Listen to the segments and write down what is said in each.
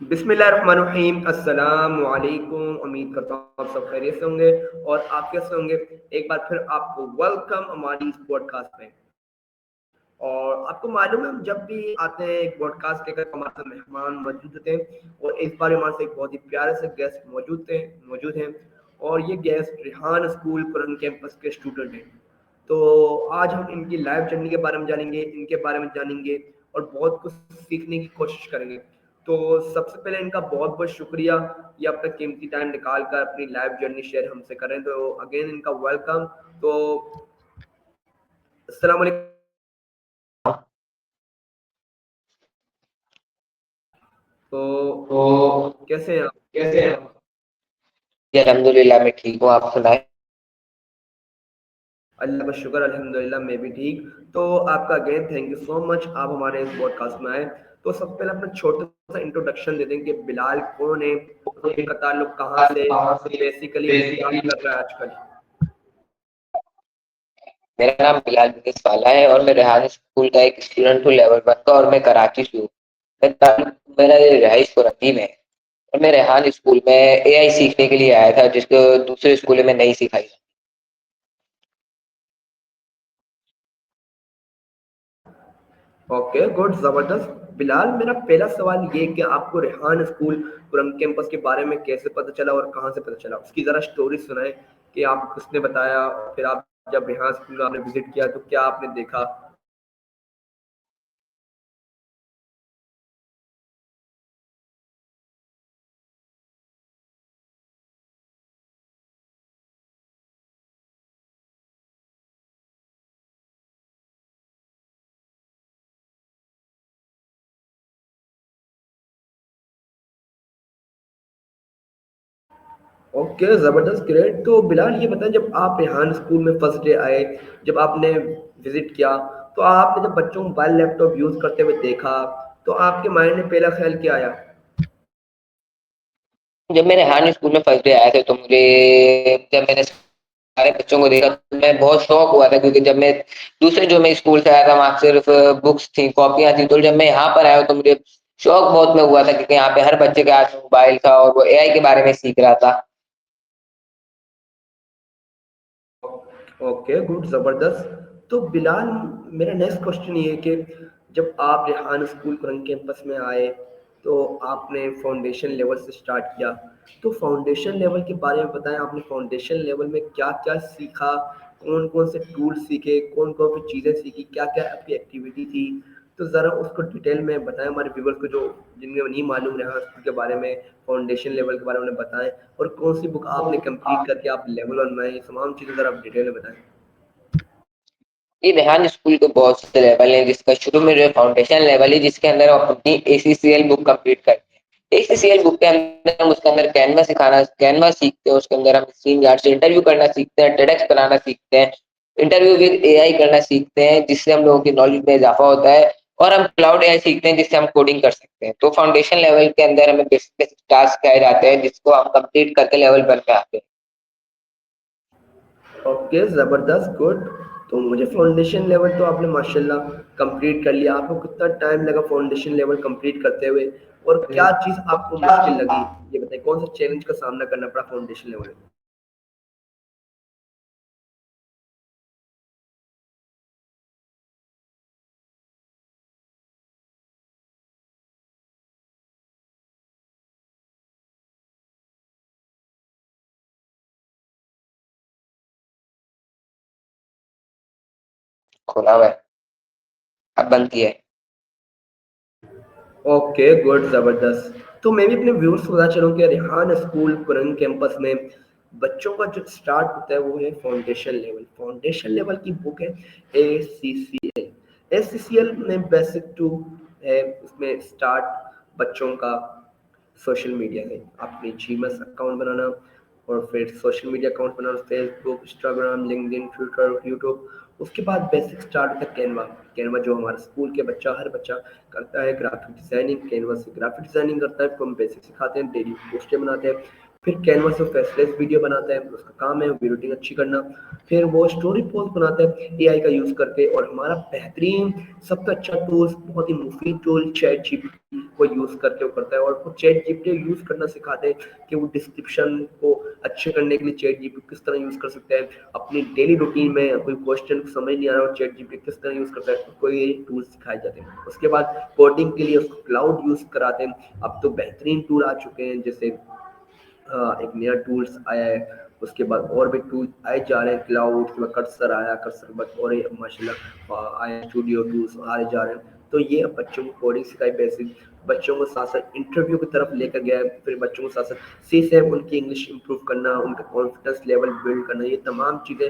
बिस्मिल्लाहिर्रहमानिर्रहीम। अस्सलामु अलैकुम। उम्मीद करता हूँ आप सब खैरियत से होंगे और आप कैसे होंगे। एक बार फिर आपको वेलकम हमारी इस पॉडकास्ट में। और आपको मालूम है हम जब भी आते हैं एक पॉडकास्ट लेकर हमारे साथ मेहमान मौजूद होते हैं और इस बार हमारे साथ एक बहुत ही प्यारे से गेस्ट मौजूद हैं और ये गेस्ट रिहान स्कूल पुरन कैंपस के स्टूडेंट हैं। तो आज हम इनकी लाइफ जर्नी के बारे में जानेंगे, इनके बारे में जानेंगे और बहुत कुछ सीखने की कोशिश करेंगे। तो सबसे पहले इनका बहुत बहुत शुक्रिया, ये अपना कीमती टाइम निकाल कर अपनी लाइफ जर्नी शेयर हमसे करें। तो अगेन इनका वेलकम। तो अस्सलाम वालेकुम। तो तो कैसे हैं आप? कैसे हैं आप? जी, अल्हम्दुलिल्लाह मैं ठीक हूँ, आप सुनाएं। अल्लाह का शुक्र, अल्हम्दुलिल्लाह मैं भी ठीक। तो आपका again thank you so much, आप हमारे इस पॉडकास्ट में आए। तो सबसे पहले अपना छोटा सा इंट्रोडक्शन दे दें कि बिलाल कौन है और इनका ताल्लुक कहाँ से, कहाँ से बेसिकली वो क्या बेसिकली कर रहा है आजकल। मेरा नाम बिलाल बिकिस वाला है और मैं रेहान स्कूल का एक स्टूडेंट हूँ लेवल 1 का और मैं कराची से हूँ। मैं मेरा रहाइश कुरंदी में है और मैं रेहान स्कूल में एआई सीखने के लिए आया था जिसको दूसरे स्कूल में नहीं सिखाई। ओके गुड, ज़बरदस्त। बिलाल, मेरा पहला सवाल ये कि आपको रेहान स्कूल पुरम कैंपस के बारे में कैसे पता चला और कहाँ से पता चला, उसकी ज़रा स्टोरी सुनाएं कि आप किसने बताया और फिर आप जब रेहान स्कूल आपने विजिट किया तो क्या आपने देखा। ओके, ज़बरदस्त, ग्रेट। तो बिलाल ये बताएं, जब आप रेहान स्कूल में फर्स्ट डे आए, जब आपने विजिट किया, तो आपने जब बच्चों को मोबाइल लैपटॉप यूज़ करते हुए देखा, तो आपके माइंड में पहला ख्याल क्या आया? जब मैं रेहान स्कूल में फर्स्ट डे आया था तो मुझे जब मैंने सारे बच्चों को देखा तो मैं बहुत शौक हुआ था क्योंकि जब मैं दूसरे जो मैं स्कूल से आया था वहां सिर्फ बुक्स थी, कॉपियां थी। तो जब मैं यहाँ पर आया तो मुझे शौक बहुत में हुआ था क्योंकि यहाँ पे हर बच्चे के हाथ में मोबाइल था और वो एआई के बारे में सीख रहा था। ओके गुड, ज़बरदस्त। तो बिलाल, मेरा नेक्स्ट क्वेश्चन ये है कि जब आप रेहान स्कूल करंग कैंपस में आए तो आपने फाउंडेशन लेवल से स्टार्ट किया। तो फाउंडेशन लेवल के बारे में बताएं, आपने फाउंडेशन लेवल में क्या क्या सीखा, कौन कौन से टूल सीखे, कौन कौन सी चीज़ें सीखी, क्या क्या आपकी एक्टिविटी थी। तो ज़रा उसको डिटेल में बताएं हमारे व्यूवर्स को जो जिनमें नहीं मालूम रेहान स्कूल के बारे में, फाउंडेशन लेवल के बारे में उन्हें बताएं और कौन सी बुक आपने कंप्लीट करके आप लेवल 1 में आए, ये तमाम चीज़ें ज़रा आप डिटेल में बताएं। ये रेहान स्कूल के बहुत से लेवल हैं जिसका शुरू में जो फाउंडेशन लेवल है जिसके अंदर हम अपनी एसीसीएल बुक कंप्लीट करते हैं। एसीसीएल बुक के अंदर हम उसके अंदर कैनवा सीखते हैं, उसके अंदर हम स्क्रीन गार्ड से इंटरव्यू करना सीखते हैं, टेडक्स बनाना सीखते हैं, इंटरव्यू विद एआई करना सीखते हैं जिससे हम लोगों की नॉलेज में इजाफा होता है और हम क्लाउड एआई सीखते हैं जिससे हम कोडिंग कर सकते हैं। तो फाउंडेशन लेवल के अंदर हमें बेसिक बेसिक टास्क सिखाए जाते हैं जिसको हम कंप्लीट करके लेवल 1 पे आते हैं। ओके, ज़बरदस्त, गुड। तो मुझे फाउंडेशन लेवल तो आपने माशाल्लाह कंप्लीट कर लिया। आपको कितना टाइम लगा फाउंडेशन लेवल कंप्लीट करते हुए और क्या चीज़ आपको मुश्किल लगी, ये बताएं, कौन सा चैलेंज का सामना करना पड़ा फाउंडेशन लेवल में? खोला हुआ है, अब बंद किया है। ओके गुड, ज़बरदस्त। तो मैं भी अपने व्यूअर्स को बताना चलूँ कि रेहान स्कूल कुरंग कैंपस में बच्चों का जो स्टार्ट होता है वो है फाउंडेशन लेवल। फाउंडेशन लेवल की बुक है ACCL में बेसिक टू है। उसमें स्टार्ट बच्चों का सोशल मीडिया है, अपनी जीमेल अकाउंट बनाना और फिर सोशल मीडिया अकाउंट बनाना, Facebook, Instagram, LinkedIn, Twitter, YouTube. उसके बाद बेसिक स्टार्ट होता है कैनवा। कैनवा जो हमारा स्कूल के बच्चा हर बच्चा करता है, ग्राफिक डिज़ाइनिंग, कैनवा से ग्राफिक डिज़ाइनिंग करता है, तो हम बेसिक सिखाते हैं, डेली पोस्टें बनाते हैं। फिर कैनवा से फेसलेस वीडियो बनाता है, उसका काम है वीडियो अच्छी करना। फिर वो स्टोरी पोस्ट बनाता है एआई का यूज़ करके। और हमारा बेहतरीन सबसे अच्छा टूल्स, बहुत ही मुफीद टूल, चैट जीपीटी, को यूज़ करके वो करता है, और वो चैट जीपीटी यूज़ करना सिखाते हैं कि वो डिस्क्रिप्शन को अच्छे करने के लिए चैट जीपीटी किस तरह यूज़ कर सकता है। अपनी डेली रूटीन में कोई क्वेश्चन समझ नहीं आ रहा, और चैट जीपीटी किस तरह यूज़ करता है, उसको ये टूल्स सिखाए जाते हैं। उसके बाद कोडिंग के लिए उसको क्लाउड यूज़ कराते हैं। अब तो बेहतरीन टूल आ चुके हैं, जैसे एक नया टूल्स आया है, उसके बाद और भी टूल आए जा रहे हैं, क्लाउड के बाद कर्सर आया, कर्सर के बाद और माशाल्लाह आए स्टूडियो टूल्स आए जा रहे हैं। तो ये अब बच्चों को कोडिंग सिखाई, बेसिक बच्चों को साथ साथ इंटरव्यू की तरफ लेकर गया है, फिर बच्चों को साथ साथ सी से उनकी इंग्लिश इंप्रूव करना, उनका कॉन्फिडेंस लेवल बिल्ड करना, ये तमाम चीज़ें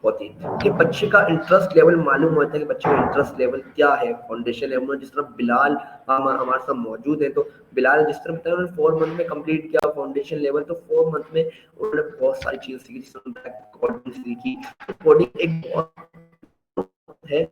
होती है कि बच्चे का इंटरेस्ट लेवल मालूम होता है कि बच्चे का इंटरेस्ट लेवल क्या है, फाउंडेशन लेवल में। जिस तरह बिलाल हमारे साथ मौजूद है, तो बिलाल जिस तरह बताया उन्होंने 4 मंथ में कंप्लीट किया फाउंडेशन लेवल, तो 4 मंथ में उन्होंने बहुत सारी चीज़ें सीखी, जिसमें कोडिंग सीखी। कोडिंग एक बहुत है।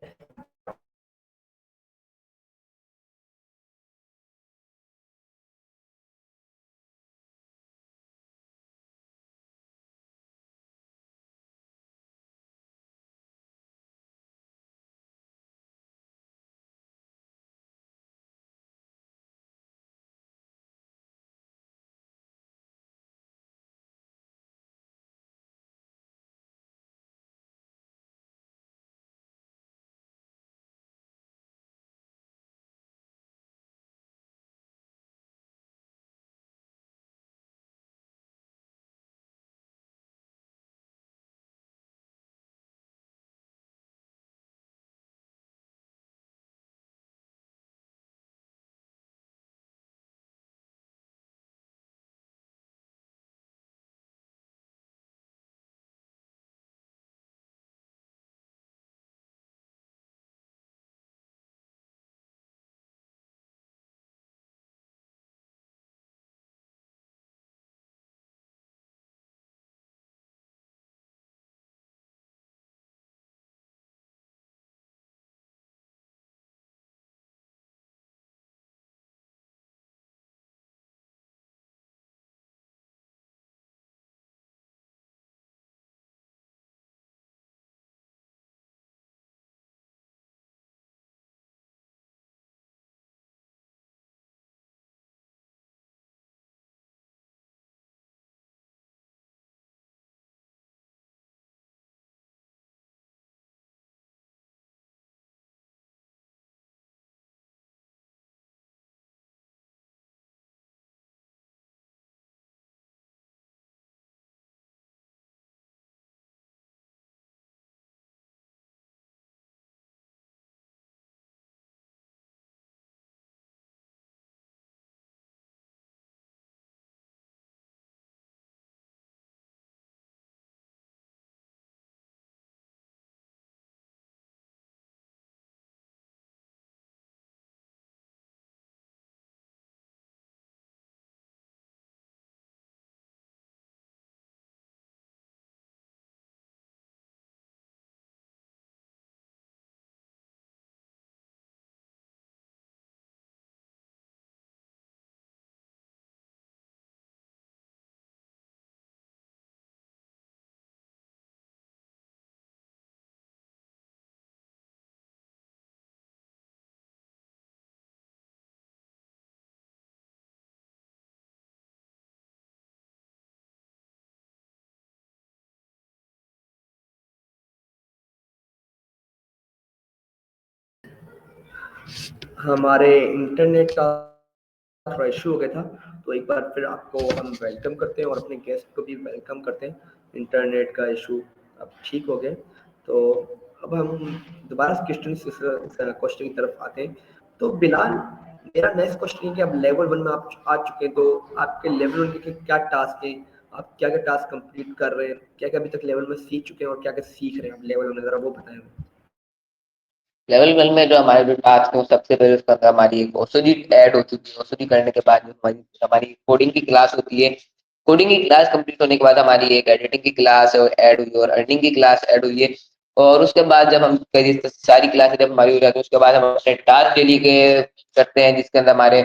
हमारे इंटरनेट का थोड़ा इशू हो गया था, तो एक बार फिर आपको हम वेलकम करते हैं और अपने गेस्ट को भी वेलकम करते हैं। इंटरनेट का इशू अब ठीक हो गया, तो अब हम दोबारा क्वेश्चन की तरफ आते हैं। तो बिलाल, मेरा नेक्स्ट क्वेश्चन है कि अब लेवल 1 में आप आ चुके हैं, तो आपके लेवल 1 के क्या टास्क हैं? आप क्या-क्या टास्क कंप्लीट कर रहे हैं? क्या-क्या अभी तक लेवल में सीख चुके हैं और क्या-क्या सीख रहे हैं आप लेवल में? ज़रा वो बताएँ हमें। लेवल 1 में जो हमारे जो टास्क है, वो सबसे पहले उसके अंदर हमारी एक ओसीडी ऐड हो चुकी है। ओसीडी करने के बाद जो हमारी हमारी कोडिंग की क्लास होती है, कोडिंग की क्लास कंप्लीट होने के बाद हमारी एक एडिटिंग की क्लास ऐड हुई और अर्निंग की क्लास ऐड हुई है। और उसके बाद जब हम सारी क्लासें जब हमारी हो जाती है, उसके बाद हम अपने टास्क डेली के करते हैं, जिसके अंदर हमारे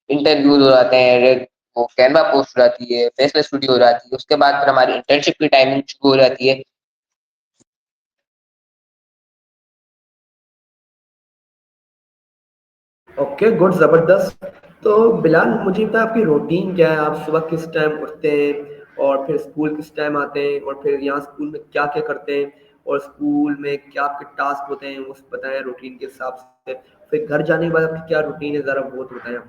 इंटरव्यूज हो जाते हैं, वो कैनवा पोस्ट हो जाती है, फेसलेस स्टूडियो हो जाती है। उसके बाद फिर हमारी इंटर्नशिप की टाइमिंग शुरू हो जाती है। ओके, गुड, ज़बरदस्त। तो बिलाल मुझे बताएं आपकी रूटीन क्या है? आप सुबह किस टाइम उठते हैं और फिर स्कूल किस टाइम आते हैं और फिर यहाँ स्कूल में क्या-क्या करते हैं और स्कूल में क्या आपके टास्क होते हैं वो बताएँ रूटीन के हिसाब से। फिर घर जाने के बाद आपकी क्या रूटीन है ज़रा वो तो बताएँ आप?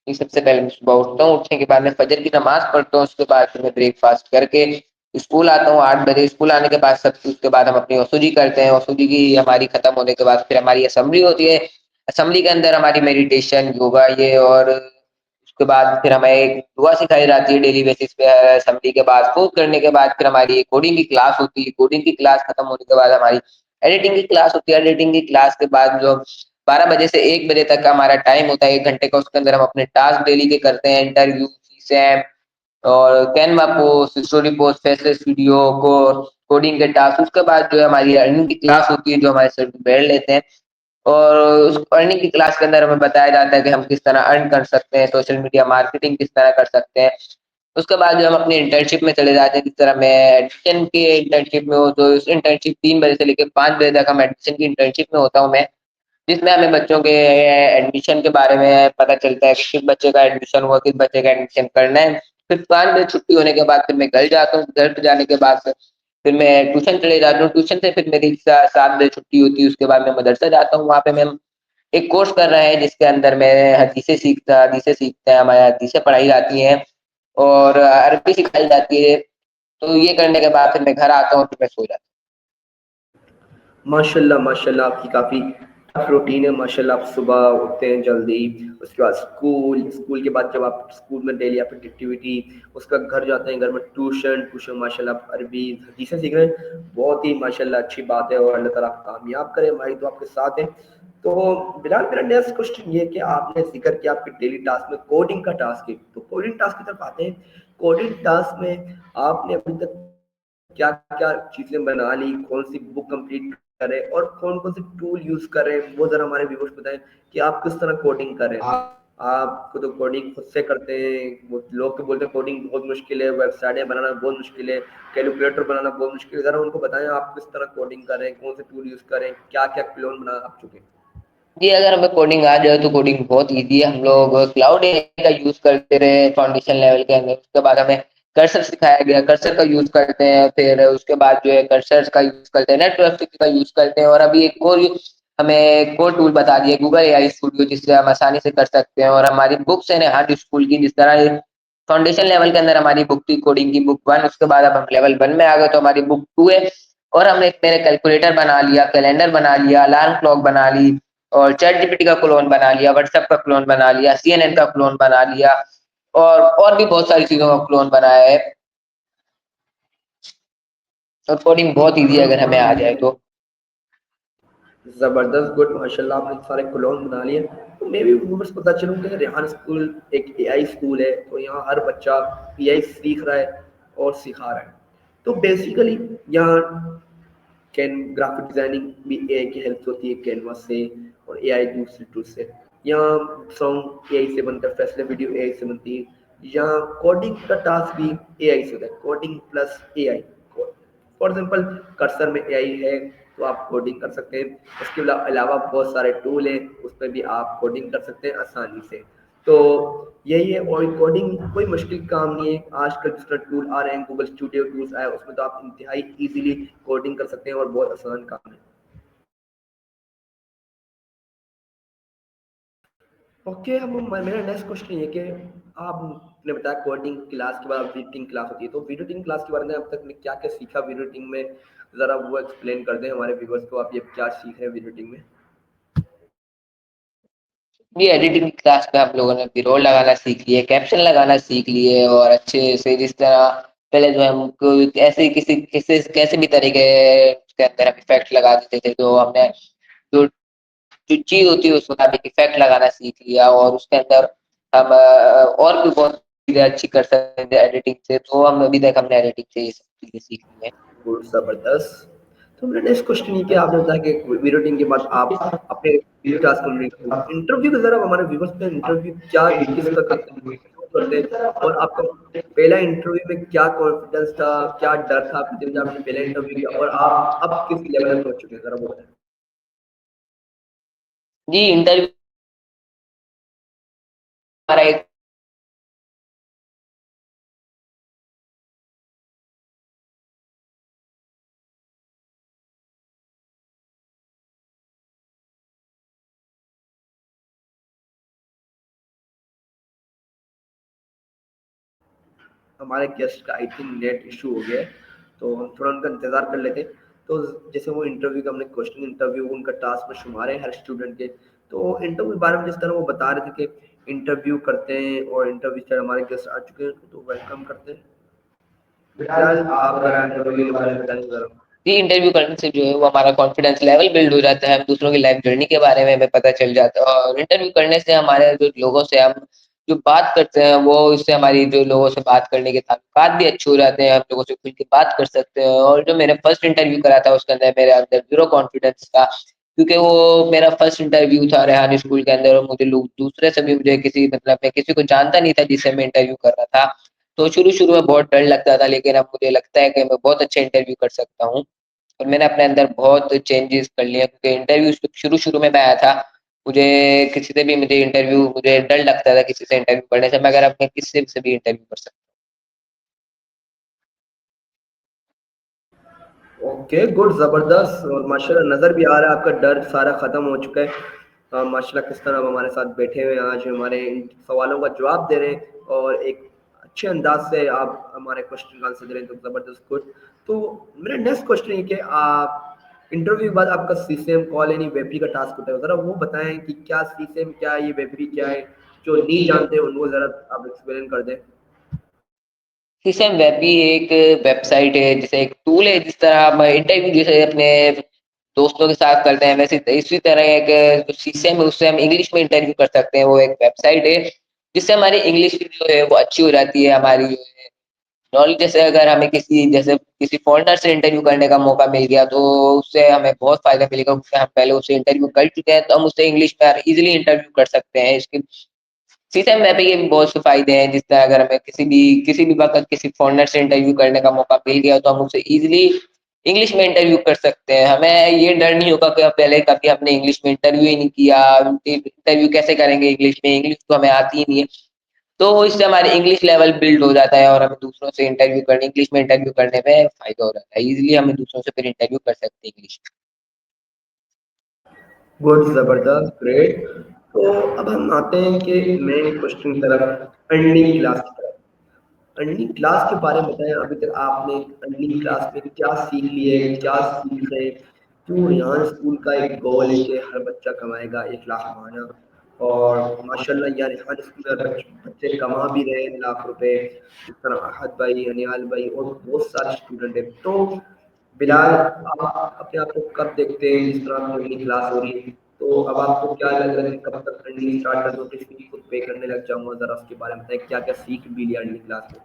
कि सबसे पहले मैं सुबह उठता हूँ, उठने के बाद मैं फजर की नमाज़ पढ़ता हूँ, उसके बाद फिर मैं ब्रेकफ़ास्ट करके स्कूल आता हूँ 8 बजे। स्कूल आने के बाद उसके बाद हम अपनी वसूली करते हैं। वसूली की हमारी खत्म होने के बाद फिर हमारी असेंबली होती है। असेंबली के अंदर हमारी मेडिटेशन, योगा ये और उसके बाद फिर हमें एक दुआ सिखाई जाती है डेली बेसिस पे असेंबली के बाद। वो करने के बाद फिर हमारी कोडिंग की क्लास होती है। कोडिंग की क्लास खत्म होने के बाद हमारी एडिटिंग की क्लास होती है। एडिटिंग की क्लास के बाद जो 12 बजे से 1 बजे तक का हमारा टाइम होता है 1 घंटे का, उसके अंदर हम अपने टास्क डेली के करते हैं, इंटरव्यू, सीसैम और Canva post, story post, faceless video को कोडिंग के टास्क। उसके बाद जो है हमारी अर्निंग की क्लास होती है जो हमारे सर्टिफिकेट लेते हैं और उस अर्निंग की क्लास के अंदर हमें बताया जाता है कि हम किस तरह अर्न कर सकते हैं, सोशल मीडिया मार्केटिंग किस तरह कर सकते हैं। उसके बाद जो हम अपनी इंटर्नशिप में चले जाते हैं, जिस तरह मैं एडमिशन की इंटर्नशिप में हूँ, तो इस इंटर्नशिप 3 बजे से लेकर 5 बजे तक हम एडमिशन की इंटर्नशिप में होता हूँ मैं। जिसमें हमें बच्चों के एडमिशन के बारे में पता चलता है कि किस बच्चे का एडमिशन हुआ, किस बच्चे का एडमिशन करना है। फिर 5 बजे छुट्टी होने के बाद फिर मैं घर जाता हूँ। घर पे जाने के बाद फिर मैं ट्यूशन चले जाता हूँ। ट्यूशन से फिर मेरी 7 बजे छुट्टी होती है। उसके बाद मैं मदरसा जाता हूँ। वहाँ पे मैं एक कोर्स कर रहे हैं जिसके अंदर मैं हदीसें सीखते हैं, हमारे हदीसें पढ़ाई जाती हैं और अरबी सिखाई जाती है। तो ये करने के बाद फिर मैं घर आता हूँ, फिर मैं सो जाता हूँ। माशाल्लाह, माशाल्लाह आपकी काफ़ी टफ रूटीन है माशाल्लाह। आप सुबह उठते हैं जल्दी, उसके बाद स्कूल, स्कूल के बाद जब आप स्कूल में डेली आपकी एक्टिविटी, उसके बाद घर जाते हैं, घर में ट्यूशन, ट्यूशन माशाल्लाह आप अरबी, हदीसें सीख रहे हैं, बहुत ही माशाल्लाह अच्छी बात है और अल्लाह ताला आपको कामयाब करे, हमारी दुआ आपके साथ है। तो बिलाल मेरा नेक्स्ट क्वेश्चन ये है कि आपने ज़िक्र किया आपके डेली टास्क में कोडिंग का टास्क है, तो कोडिंग टास्क की तरफ आते हैं। कोडिंग टास्क में आपने अभी तक क्या-क्या चीज़ें बना ली, कौन-सी बुक कंप्लीट करें और कौन-कौन से टूल यूज़ कर रहे हैं, वो ज़रा हमारे व्यूअर्स को बताएँ कि आप किस तरह कोडिंग कर रहे हैं? आपको तो कोडिंग खुद से करते हैं, वो लोग तो बोलते हैं कोडिंग बहुत मुश्किल है, वेबसाइटें बनाना बहुत मुश्किल है, कैलकुलेटर बनाना बहुत मुश्किल है, ज़रा उनको बताएँ आप किस तरह कोडिंग कर रहे हैं, कौन से टूल यूज़ कर रहे हैं, क्या-क्या क्लोन बना आप चुके हैं? जी, अगर हमें कोडिंग आ जाए तो कोडिंग बहुत ईज़ी है। हम लोग क्लाउड एआई का यूज़ करते रहे फाउंडेशन लेवल के अंदर। उसके बाद हमें कर्सर सिखाया गया, कर्सर का यूज़ करते हैं। फिर उसके बाद जो है कर्सर्स का यूज़ करते हैं, नेटवर्क का यूज़ करते हैं और अभी एक और हमें एक और टूल बता दिया गूगल एआई स्टूडियो जिससे हम आसानी से कर सकते हैं और हमारी बुक्स है हर स्कूल की जिस तरह फाउंडेशन लेवल के अंदर हमारी बुक थी कोडिंग की बुक 1 उसके बाद अब हम लेवल 1 में आ गए तो हमारी बुक 2 है और मैंने कैलकुलेटर बना लिया, कैलेंडर बना लिया, अलार्म क्लॉक बना ली और चैट जीपीटी का क्लोन बना लिया, व्हाट्सएप का क्लोन बना लिया, सीएनएन का क्लोन बना लिया और भी बहुत सारी चीज़ों का क्लोन बनाया है। और कोडिंग बहुत ईज़ी है अगर हमें आ जाए तो। ज़बरदस्त गुड माशाल्लाह आपने सारे क्लोन बना लिए। तो मैं भी व्यूअर्स को पता चलूँ कि रेहान स्कूल एक एआई स्कूल है, तो यहाँ हर बच्चा एआई सीख रहा है और सिखा रहा है। तो बेसिकली यहाँ कैन ग्राफिक डिज़ाइनिंग भी एआई की हेल्प होती है कैनवा से और एआई दूसरे टूल से। यहाँ सॉन्ग एआई से बनता है, फैसले वीडियो एआई से बनती है। यहाँ कोडिंग का टास्क भी एआई से होता है, coding plus AI. For example cursor में एआई है तो आप कोडिंग कर सकते हैं। इसके अलावा बहुत सारे टूल हैं, उसमें भी आप कोडिंग कर सकते हैं आसानी से। तो यही है और कोडिंग कोई मुश्किल काम नहीं है। आजकल जिस तरह टूल आ रहे हैं, गूगल स्टूडियो टूल्स आए, उसमें तो आप इंतहाई ईज़िली कोडिंग कर सकते हैं और बहुत आसान काम है। ओके, अब मेरा नेक्स्ट क्वेश्चन ये है कि आपने बताया कोडिंग क्लास के बाद एडिटिंग क्लास होती है, तो वीडियो एडिटिंग क्लास के बारे में अब तक ने क्या-क्या सीखा वीडियो एडिटिंग में? ज़रा वो एक्सप्लेन कर दें हमारे व्यूअर्स को, आप ये क्या सीख रहे हैं वीडियो एडिटिंग में? जी, एडिटिंग क्लास में हम लोगों ने बी-रोल लगाना सीख लिए, कैप्शन लगाना सीख लिए और अच्छे से जिस तरह पहले जो है हमको ऐसे किसी किसी कैसे भी तरीके के अंदर हम इफ़ेक्ट लगा देते थे, तो हमने जो जो चीज़ होती है उस मुताबिक इफ़ेक्ट लगाना सीख लिया और उसके अंदर हम और भी बहुत चीज़ें अच्छी कर सकते थे एडिटिंग से, तो हम अभी तक हमने एडिटिंग से ये सब चीज़ें सीख ली हैं। गुड, ज़बरदस्त। तो मेरा नेक्स्ट क्वेश्चन ये कि आपने बताया कि वीडियो एडिटिंग के बाद आप अपने टास्क कंप्लीट करते हैं। इंटरव्यू के ज़रा हमारे व्यूअर्स पे इंटरव्यू क्या किसका करते हैं, क्यों करते हैं और आपका पहला इंटरव्यू में क्या कॉन्फिडेंस था, क्या डर था आपके दिल में जब आपने पहला इंटरव्यू किया और आप अब किस लेवल पे पहुँच चुके हैं? ज़रा वो बताएँ। जी, इंटरव्यू हमारा एक हमारे गेस्ट का आई थिंक नेट इशू हो गया है, तो हम थोड़ा उनका इंतज़ार कर लेते हैं। तो जैसे वो इंटरव्यू का हमने क्वेश्चन इंटरव्यू उनका टास्क में शुमार है हर स्टूडेंट के। तो इंटरव्यू के बारे में जिस तरह वो बता रहे थे कि इंटरव्यू करते हैं और इंटरव्यू से हमारे गेस्ट आ चुके हैं, तो वेलकम करते हैं। फिलहाल आप ज़रा इंटरव्यू के बारे में बताएँ ज़रा। जी, इंटरव्यू करने से जो है वो हमारा कॉन्फिडेंस लेवल बिल्ड हो जाता है, हम दूसरों की लाइफ जर्नी के बारे में हमें पता चल जाता है और इंटरव्यू करने से हमारे जो लोगों से हम जो बात करते हैं वो इससे हमारी जो लोगों से बात करने के ताल्लुकात भी अच्छे हो जाते हैं, हम लोगों से खुल के बात कर सकते हैं और जो मैंने फर्स्ट इंटरव्यू करा था उसके अंदर मेरे अंदर ज़ीरो कॉन्फिडेंस था, क्योंकि वो मेरा फर्स्ट इंटरव्यू था रेहान स्कूल के अंदर और मुझे लोग दूसरे से भी मुझे किसी मतलब मैं किसी को जानता नहीं था जिससे मैं इंटरव्यू कर रहा था। तो शुरू-शुरू में बहुत डर लगता था लेकिन अब मुझे लगता है कि मैं बहुत अच्छा इंटरव्यू कर सकता हूँ। और मैंने अपने अंदर बहुत चेंजेस कर लिए क्योंकि इंटरव्यू शुरू-शुरू में मैं आया था, मुझे किसी से भी मुझे इंटरव्यू मुझे डर लगता था किसी से इंटरव्यू करने से, मगर अब मैं किसी से भी इंटरव्यू कर सकता ओके, गुड, ज़बरदस्त और माशाल्लाह नज़र भी आ रहा है आपका डर सारा ख़त्म हो चुका है। माशाल्लाह किस तरह आप हमारे साथ बैठे हुए हैं आज हमारे इन सवालों का जवाब दे रहे हैं और एक अच्छे अंदाज़ से आप हमारे क्वेश्चन का आंसर दे रहे हैं, तो ज़बरदस्त, गुड। तो मेरा नेक्स्ट क्वेश्चन है कि आप इंटरव्यू के बाद आपका सीसेम कॉल यानी वेबरी का टास्क होता है, ज़रा वो बताएँ कि क्या सीसेम क्या है, ये वेबरी क्या है? जो नहीं जानते हैं उनको ज़रा आप एक्सप्लेन कर दें। हूँ। सिस्टम वेब भी एक वेबसाइट है, जैसे एक टूल है जिस तरह हम इंटरव्यू जैसे अपने दोस्तों के साथ करते हैं, वैसे इसी तरह एक जो सिस्टम है उससे हम इंग्लिश में इंटरव्यू कर सकते हैं, वो एक वेबसाइट है, जिससे हमारी इंग्लिश जो है वो अच्छी हो जाती है, हमारी जो है नॉलेज जैसे अगर हमें किसी फॉरेनर से इंटरव्यू करने का मौका मिल गया तो उससे हमें बहुत फ़ायदा मिलेगा क्योंकि हम पहले उससे इंटरव्यू कर चुके हैं, तो हम उससे इंग्लिश में ईज़िली इंटरव्यू कर सकते हैं। इसके सीस्टम मैपिंग के भी बहुत से फ़ायदे हैं, जिस तरह अगर हमें किसी भी वक़्त किसी फॉरेनर से इंटरव्यू करने का मौका मिल गया, तो हम उससे ईज़िली इंग्लिश में इंटरव्यू कर सकते हैं। हमें ये डर नहीं होगा कि पहले कभी हमने इंग्लिश में इंटरव्यू ही नहीं किया, इंटरव्यू कैसे करेंगे इंग्लिश में? इंग्लिश तो हमें आती ही नहीं है। तो इससे हमारी इंग्लिश लेवल बिल्ड हो जाता है और हमें दूसरों से इंग्लिश में इंटरव्यू करने में फ़ायदा हो जाता है। ईज़िली हम दूसरों से फिर इंटरव्यू कर सकते हैं इंग्लिश में। गुड, ज़बरदस्त, ग्रेट। तो अब हम आते हैं कि मेन क्वेश्चन की तरफ, अर्निंग क्लास की तरफ। अर्निंग क्लास के बारे में बताएँ, अभी तक आपने अर्निंग क्लास में क्या सीख लिया है, क्या सीख रहे हैं? क्यों रेहान स्कूल का एक गोल है कि हर बच्चा कमाएगा 1 लाख कमाना और माशाल्लाह यार रेहान स्कूल में बच्चे कमा भी रहे हैं लाख रुपए, जिस तरह अहद भाई, अनियाल भाई और बहुत सारे स्टूडेंट हैं। तो बिलाल, आप अपने आप को कब देखते हैं जिस तरह आपकी अर्निंग क्लास हो रही है, तो अब आपको क्या लग रहा है कि कब तक अर्निंग स्टार्ट कर दोगे, फीस खुद पे करने लग जाऊँगा? ज़रा उसके बारे में बताएँ, क्या-क्या सीख भी लिया अर्निंग क्लास में?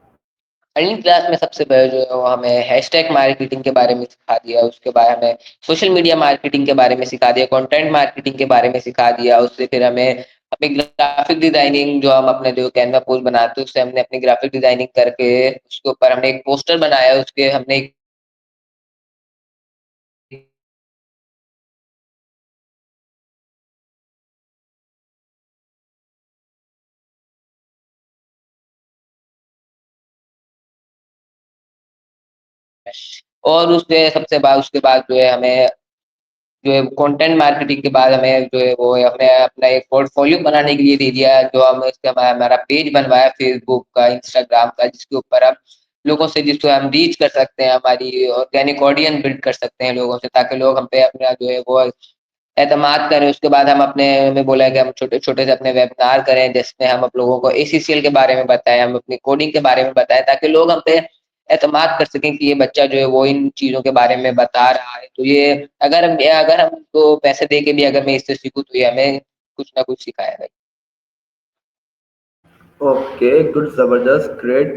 अर्निंग क्लास में सबसे पहले जो है वो हमें हैशटैग मार्केटिंग के बारे में सिखा दिया, उसके बाद हमें सोशल मीडिया मार्केटिंग के बारे में सिखा दिया, कंटेंट मार्केटिंग के बारे में सिखा दिया, उससे फिर हमें ग्राफिक डिज़ाइनिंग जो हम अपने जो कैनवा पोस्ट बनाते हैं, उससे हमने अपनी ग्राफिक डिज़ाइनिंग करके उसके ऊपर हमने एक पोस्टर बनाया, उसके हमने एक और उसके बाद जो है हमें जो है कंटेंट मार्केटिंग के बाद हमें जो है वो हमें अपना एक पोर्टफोलियो बनाने के लिए दे दिया, जो हम इसका हमारा पेज बनवाया फेसबुक का, इंस्टाग्राम का, जिसके ऊपर हम लोगों से जिसको हम रीच कर सकते हैं, हमारी ऑर्गेनिक ऑडियंस बिल्ड कर सकते हैं लोगों से, ताकि लोग हम पे अपना जो है वो एतमाद करें। उसके बाद हमें बोला है कि हम छोटे-छोटे से अपने वेबिनार करें, जिसमें हम आप लोगों को एसीसीएल के बारे में बताएँ, हम अपनी कोडिंग के बारे में बताएँ, ताकि लोग हम पे एतमाद कर सकें कि ये बच्चा जो है वो इन चीज़ों के बारे में बता रहा है। तो ये अगर हम उसको पैसे दे के भी अगर मैं इससे सीखूँ, तो ये हमें कुछ ना कुछ सिखाएगा। ओके, गुड, ज़बरदस्त, ग्रेट।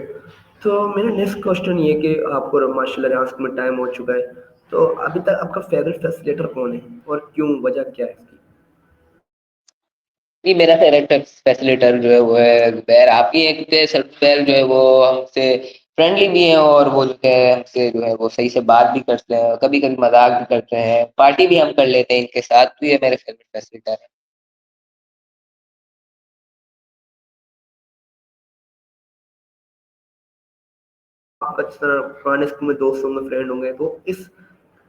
तो मेरा नेक्स्ट क्वेश्चन ये कि आपको माशाल्लाह रियासत में टाइम हो चुका है, तो अभी तक आपका फ़ेवरेट फैसिलिटेटर कौन है और क्यों? वजह क्या है इसकी? जी, मेरा फेवरेट फैसिलिटेटर जो है वो है ज़ुबैर। आप ही हैं क्योंकि ज़ुबैर जो है वो हमसे फ्रेंडली भी हैं और वो जो है हमसे जो है वो सही से बात भी करते हैं, कभी-कभी मज़ाक भी करते हैं, पार्टी भी हम कर लेते हैं इनके साथ, तो ये मेरे फेवरेट फैसिलिटेटर हैं। आपका जिस तरह पुराने स्कूल में दोस्त होंगे, फ्रेंड होंगे, तो इस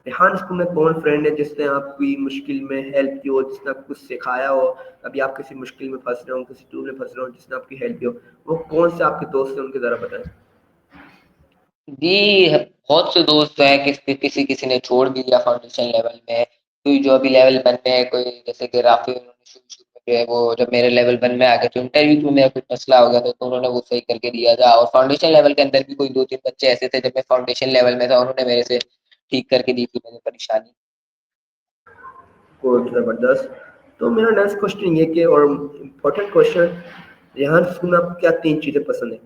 रेहान स्कूल में कौन फ्रेंड है जिसने आपकी मुश्किल में हेल्प की हो, जिसने आपको कुछ सिखाया हो? अभी आप किसी मुश्किल में फँस रहे हो, किसी टूर में फँस रहे हो, जिसने आपकी हेल्प की हो, वो कौन से आपके दोस्त हैं, उनके ज़रा बताएँ? जी, बहुत से दोस्त हैं, किसी किसी ने छोड़ भी दिया फाउंडेशन लेवल में, कोई जो अभी लेवल 1 में है, कोई जैसे कि राफ़ी उन्होंने शुरू-शुरू में जो है वो जब मेरे लेवल 1 में आ गए तो इंटरव्यू में मेरा कुछ मसला हो गया था, तो उन्होंने वो सही करके दिया था और फाउंडेशन लेवल के अंदर भी कोई 2-3 बच्चे ऐसे थे जब मैं फाउंडेशन लेवल में था, उन्होंने मेरे से ठीक करके दी थी मेरी परेशानी। गुड, ज़बरदस्त। तो मेरा नेक्स्ट क्वेश्चन ये कि और इम्पोर्टेंट क्वेश्चन, रेहान स्कूल में आपको क्या 3 चीज़ें पसंद हैं?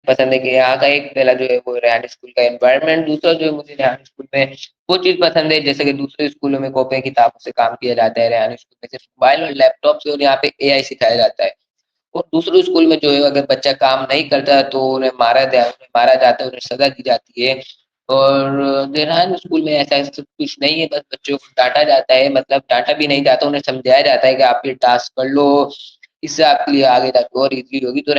पसंद है कि यहाँ का एक पहला जो है वो रेहान स्कूल का एनवायरनमेंट, दूसरा जो है मुझे रेहान स्कूल में वो चीज़ पसंद है जैसे कि दूसरे स्कूलों में कॉपी किताबों से काम किया जाता है, रेहान स्कूल में सिर्फ मोबाइल और लैपटॉप से और यहाँ पे एआई सिखाया जाता है। और दूसरे स्कूल में जो है अगर बच्चा काम नहीं करता है तो उन्हें मारा जाता है, उन्हें सज़ा दी जाती है। और रेहान स्कूल में ऐसा सब कुछ नहीं है, बस बच्चों को डाँटा जाता है, मतलब डाँटा भी नहीं जाता, उन्हें समझाया जाता है कि आप ये टास्क कर लो, इससे आपके लिए आगे जाके और ईज़ी होगी। तो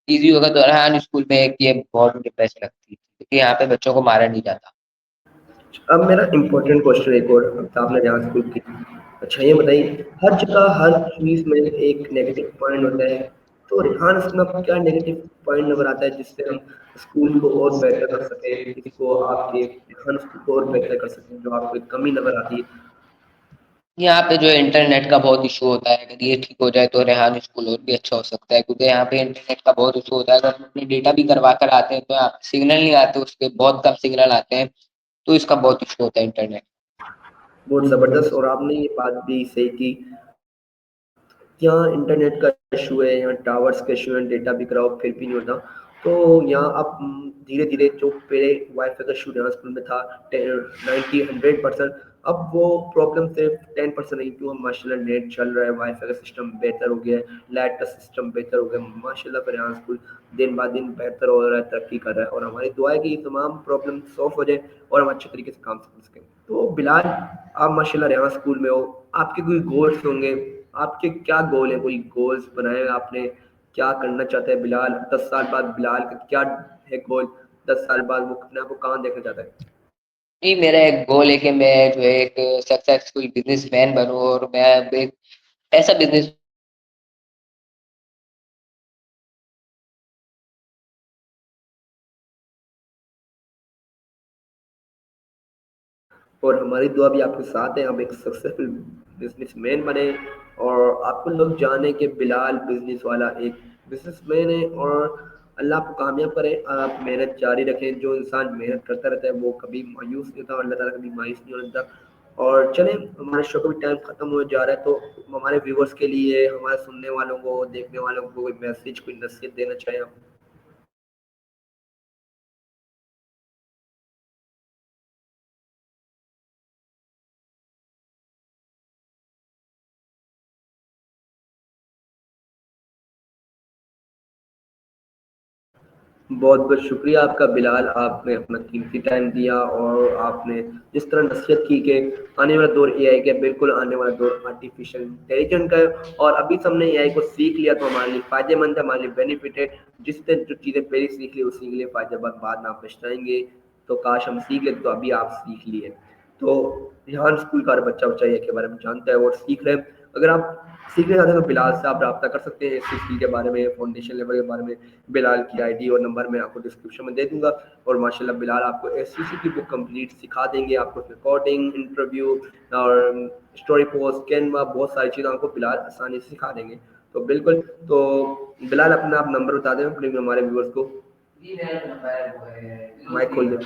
ईज़ी होगा तो रेहान स्कूल में एक ये बहुत मुझे बेस्ट लगती है, क्योंकि यहाँ पे बच्चों को मारा नहीं जाता। अब मेरा इम्पोर्टेंट क्वेश्चन एक और, अब आपने रेहान स्कूल की, अच्छा ये बताइए, हर जगह हर चीज़ में एक नेगेटिव पॉइंट होता है, तो रेहान स्कूल में आपको क्या नेगेटिव पॉइंट नज़र आता है जिससे हम स्कूल को और बेहतर कर सकें, इसको आपके रेहान स्कूल को और बेहतर कर सकें, जो आपको एक कमी नज़र आती है? यहाँ पे जो है इंटरनेट का बहुत इश्यू होता है, अगर ये ठीक हो जाए तो रेहान स्कूल और भी अच्छा हो सकता है, क्योंकि यहाँ पे इंटरनेट का बहुत इश्यू होता है। अगर हम अपने डेटा भी करवा कर आते हैं तो यहाँ पे सिग्नल नहीं आते, उसके बहुत कम सिग्नल आते हैं, तो इसका बहुत इश्यू होता है इंटरनेट। बहुत ज़बरदस्त, और आपने ये बात भी सही की, यहाँ इंटरनेट का इशू है, यहाँ टावर्स का इशू है, डेटा भी कराओ फिर भी नहीं होता। तो यहाँ अब धीरे-धीरे जो पहले वाईफ़ाई का इशू यहाँ स्कूल में था, 90 100%, अब वो प्रॉब्लम सिर्फ 10% रही, क्यों माशाल्लाह नेट चल रहा है, वाईफ़ाई का सिस्टम बेहतर हो गया है, लाइट का सिस्टम बेहतर हो गया है, माशाल्लाह फिर यहाँ स्कूल दिन ब दिन बेहतर हो रहा है, तरक्की कर रहा है, और हमारी दुआ है कि ये तमाम प्रॉब्लम सॉल्व हो जाए और हम अच्छे तरीके से काम कर सकें। तो बिलाल, आप माशाल्लाह रेहान स्कूल में हो, आपके कोई गोल्स होंगे, आपके क्या गोल है, कोई गोल्स बनाए हैं आपने, क्या करना चाहते हैं बिलाल? 10 साल बाद बिलाल का क्या है गोल? 10 साल बाद वो अपने आप को कहाँ देखना चाहता है? जी, मेरा एक गोल है कि मैं जो है एक सक्सेसफुल बिज़नेसमैन बनूँ और मैं अब एक ऐसा बिज़नेस और हमारी दुआ भी आपके साथ है, आप एक सक्सेसफुल बिजनेसमैन बने और आपको लोग जाने कि बिलाल बिजनेस वाला एक बिजनेसमैन है, और अल्लाह आपको कामयाब करे। आप मेहनत जारी रखें, जो इंसान मेहनत करता रहता है वो कभी मायूस नहीं होता, अल्लाह ताला कभी मायूस नहीं होने देता। और चलें, हमारे शो का भी टाइम ख़त्म हो जा रहा है, तो हमारे व्यूवर्स के लिए, हमारे सुनने वालों को, देखने वालों को कोई मैसेज, कोई नसीहत देना चाहें आप? बहुत-बहुत शुक्रिया आपका बिलाल, आपने अपना कीमती टाइम दिया और आपने जिस तरह नसीहत की कि आने वाला दौर एआई का है, बिल्कुल आने वाला दौर आर्टिफ़िशियल इंटेलिजेंस का है, और अभी से हमने एआई को सीख लिया तो हमारे लिए फ़ायदेमंद है, हमारे लिए बेनिफिट है। जिसने जो चीज़ें पहले सीख ली उसी के लिए फ़ायदेमंद, बाद में आप पछताएँगे, तो काश हम सीख लेते, तो अभी आप सीख लिए। तो रेहान स्कूल का हर बच्चा-वच्चा एआई के बारे में जानता है और सीख रहे हैं। अगर आप सीखना चाहते हैं तो बिलाल से आप राब्ता कर सकते हैं, इस स्किल के बारे में, फाउंडेशन लेवल के बारे में। बिलाल की आईडी और नंबर मैं आपको डिस्क्रिप्शन में दे दूँगा, और माशाल्लाह बिलाल आपको एससीसी की बुक कंप्लीट सिखा देंगे, आपको रिकॉर्डिंग, इंटरव्यू और स्टोरी पोस्ट, कैनवा, बहुत सारी चीज़ें आपको बिलाल आसानी से सिखा देंगे। तो बिल्कुल, तो बिलाल अपना आप नंबर बता दें प्लीज़ हमारे व्यूअर्स को। जी, मेरा नंबर है वो है, माइक खोल दें।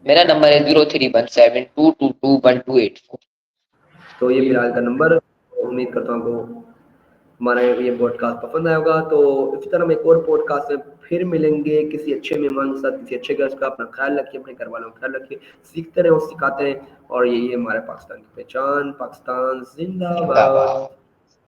मेरा नंबर है 0317222128। तो ये बिलाल का नंबर, उम्मीद करता हूँ आपको हमारा ये पॉडकास्ट पसंद आया होगा। तो इस तरह हम एक और पॉडकास्ट में फिर मिलेंगे किसी अच्छे मेहमान के साथ, किसी अच्छे गेस्ट का। अपना ख्याल रखिए, अपने घर वालों का ख्याल रखिए, सीखते रहें और सिखाते रहें। और यही है हमारे पाकिस्तान की पहचान। पाकिस्तान जिंदाबाद। जिंदाबाद।